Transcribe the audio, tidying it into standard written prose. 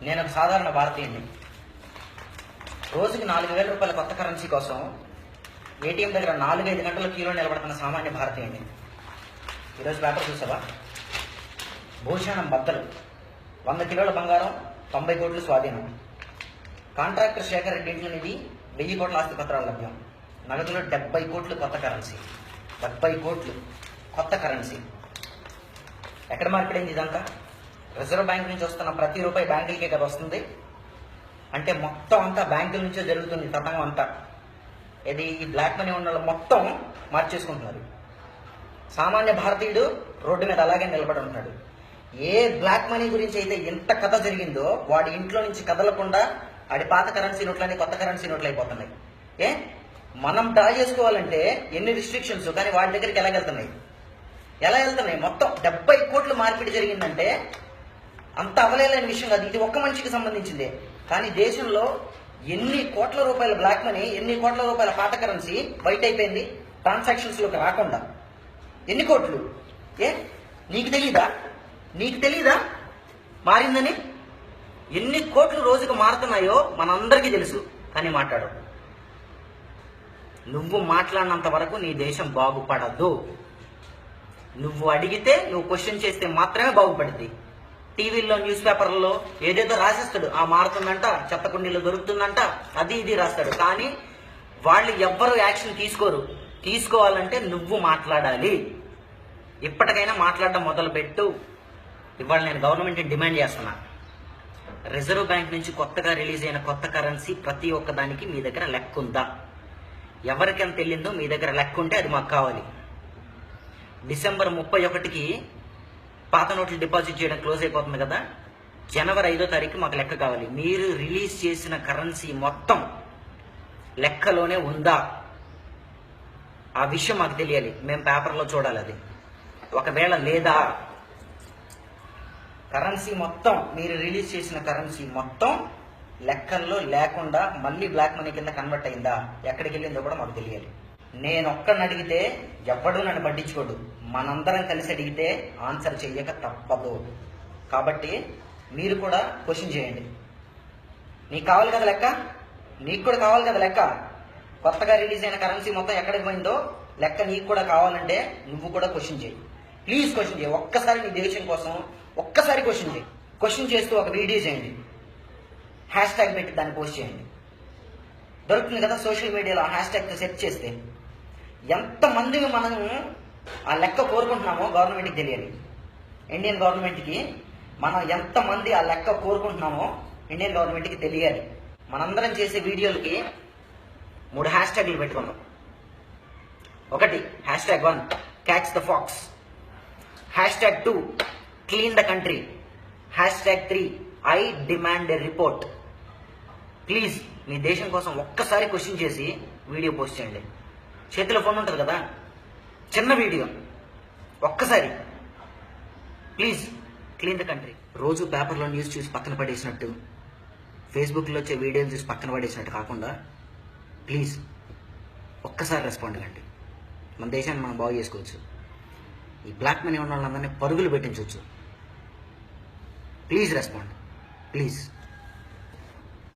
నేను ఒక సాధారణ భారతీయుడిని. రోజుకి 4,000 రూపాయల కొత్త కరెన్సీ కోసం ఏటీఎం దగ్గర 4-5 గంటల క్యూలో నిలబడుతున్న సామాన్య భారతీయుడిని. ఈరోజు పేపర్ చూసావా? భూషణం బద్దలు, 100 కిలోల బంగారం, 90 కోట్లు స్వాధీనం. కాంట్రాక్టర్ శేఖర్ రెడ్డి ఇంట్లో నిధి 1000 కోట్ల ఆస్తి పత్రాలు లభ్యం. నగదులో 70 కోట్లు కొత్త కరెన్సీ. 70 కోట్లు కొత్త కరెన్సీ. ఎక్కడ మార్పిడైంది ఇదంతా? రిజర్వ్ బ్యాంక్ నుంచి వస్తున్న ప్రతి రూపాయి బ్యాంకులకే కదా వస్తుంది. అంటే మొత్తం అంతా బ్యాంకుల నుంచే జరుగుతుంది తతంగం అంతా. ఇది ఈ బ్లాక్ మనీ ఉన్న వాళ్ళు మొత్తం మార్చేసుకుంటున్నారు. సామాన్య భారతీయుడు రోడ్డు మీద అలాగే నిలబడి ఉంటాడు. ఏ బ్లాక్ మనీ గురించి అయితే ఎంత కథ జరిగిందో వాడి ఇంట్లో నుంచి కదలకుండా ఆడి పాత కరెన్సీ నోట్లని కొత్త కరెన్సీ నోట్లు అయిపోతున్నాయి. మనం డ్రా చేసుకోవాలంటే ఎన్ని రిస్ట్రిక్షన్స్, కానీ వాడి దగ్గరికి ఎలా వెళ్తున్నాయి? మొత్తం 70 కోట్లు మార్పిడి జరిగిందంటే అంత అవలేని విషయం కాదు. ఇది ఒక్క మనిషికి సంబంధించిందే. కానీ దేశంలో ఎన్ని కోట్ల రూపాయల బ్లాక్ మనీ, ఎన్ని కోట్ల రూపాయల పాత కరెన్సీ బయట అయిపోయింది ట్రాన్సాక్షన్స్ లోకి రాకుండా. ఎన్ని కోట్లు? నీకు తెలీదా మారిందని? ఎన్ని కోట్లు రోజుకు మారుతున్నాయో మనందరికీ తెలుసు, కానీ మాట్లాడవు. నువ్వు మాట్లాడినంత వరకు నీ దేశం బాగుపడదు. నువ్వు అడిగితే, నువ్వు క్వశ్చన్ చేస్తే మాత్రమే బాగుపడుద్ది. టీవీల్లో, న్యూస్ పేపర్లలో ఏదేదో రాసేస్తాడు. ఆ మారుతుందంట, చెత్త కుండీలో దొరుకుతుందంట, అది ఇది రాస్తాడు. కానీ వాళ్ళు ఎవ్వరూ యాక్షన్ తీసుకోరు. తీసుకోవాలంటే నువ్వు మాట్లాడాలి. ఇప్పటికైనా మాట్లాడడం మొదలుపెట్టు. ఇవాళ నేను గవర్నమెంట్ని డిమాండ్ చేస్తున్నా. రిజర్వ్ బ్యాంక్ నుంచి కొత్తగా రిలీజ్ అయిన కొత్త కరెన్సీ ప్రతి ఒక్క దానికి మీ దగ్గర లెక్క ఉందా? ఎవరికెంత వెళ్ళిందో మీ దగ్గర లెక్క ఉంటే అది మాకు కావాలి. డిసెంబర్ 31కి పాత నోట్లు డిపాజిట్ చేయడం క్లోజ్ అయిపోతుంది కదా. జనవరి 5వ తారీఖు మాకు లెక్క కావాలి. మీరు రిలీజ్ చేసిన కరెన్సీ మొత్తం లెక్కలోనే ఉందా? ఆ విషయం మాకు తెలియాలి. మేము పేపర్లో చూడాలి. అది ఒకవేళ లేదా, కరెన్సీ మొత్తం, మీరు రిలీజ్ చేసిన కరెన్సీ మొత్తం లెక్కల్లో లేకుండా మళ్ళీ బ్లాక్ మనీ కింద కన్వర్ట్ అయిందా, ఎక్కడికి వెళ్ళిందో కూడా మాకు తెలియాలి. నేను ఒక్కడిని అడిగితే ఎవ్వడూ నన్ను పట్టించుకోడు. మనందరం కలిసి అడిగితే ఆన్సర్ చెయ్యక తప్పదు. కాబట్టి మీరు కూడా క్వశ్చన్ చేయండి. నీకు కావాలి కదా లెక్క, నీకు కూడా కావాలి కదా లెక్క. కొత్తగా రిలీజ్ అయిన కరెన్సీ మొత్తం ఎక్కడికి పోయిందో లెక్క నీకు కూడా కావాలంటే నువ్వు కూడా క్వశ్చన్ చేయి. ప్లీజ్ క్వశ్చన్ చేయి. ఒక్కసారి నీ దేశం కోసం ఒక్కసారి క్వశ్చన్ చేయి. క్వశ్చన్ చేస్తూ ఒక వీడియో చేయండి, హ్యాష్ ట్యాగ్ పెట్టి దాన్ని పోస్ట్ చేయండి. దొరుకుతుంది కదా సోషల్ మీడియాలో. ఆ హ్యాష్ ట్యాగ్ సెర్చ్ చేస్తే ఎంతమందిని మనం ఆ లెక్క కోరుకుంటున్నామో గవర్నమెంట్కి తెలియాలి. ఇండియన్ గవర్నమెంట్కి మనం ఎంతమంది ఆ లెక్క కోరుకుంటున్నామో ఇండియన్ గవర్నమెంట్కి తెలియాలి. మనందరం చేసే వీడియోలకి 3 హ్యాష్ ట్యాగ్లు పెట్టుకున్నాం. 1 #1 catch the fox, #2 clean the country, #3 I demand a report. Please మీ దేశం కోసం ఒక్కసారి క్వశ్చన్ చేసి వీడియో పోస్ట్ చేయండి. చేతిలో ఫోన్ ఉంటుంది కదా, చిన్న వీడియో, ఒక్కసారి ప్లీజ్ క్లీన్ ద కంట్రీ. రోజు పేపర్లో న్యూస్ చూసి పక్కన పడేసినట్టు, ఫేస్బుక్లో వచ్చే వీడియోలు చూసి పక్కన పడేసినట్టు కాకుండా ప్లీజ్ ఒక్కసారి రెస్పాండ్ కండి. మన దేశాన్ని మనం బాగు చేసుకోవచ్చు. ఈ బ్లాక్ మనీ ఉన్న వాళ్ళందరినీ పరుగులు పెట్టించవచ్చు. Please respond, please.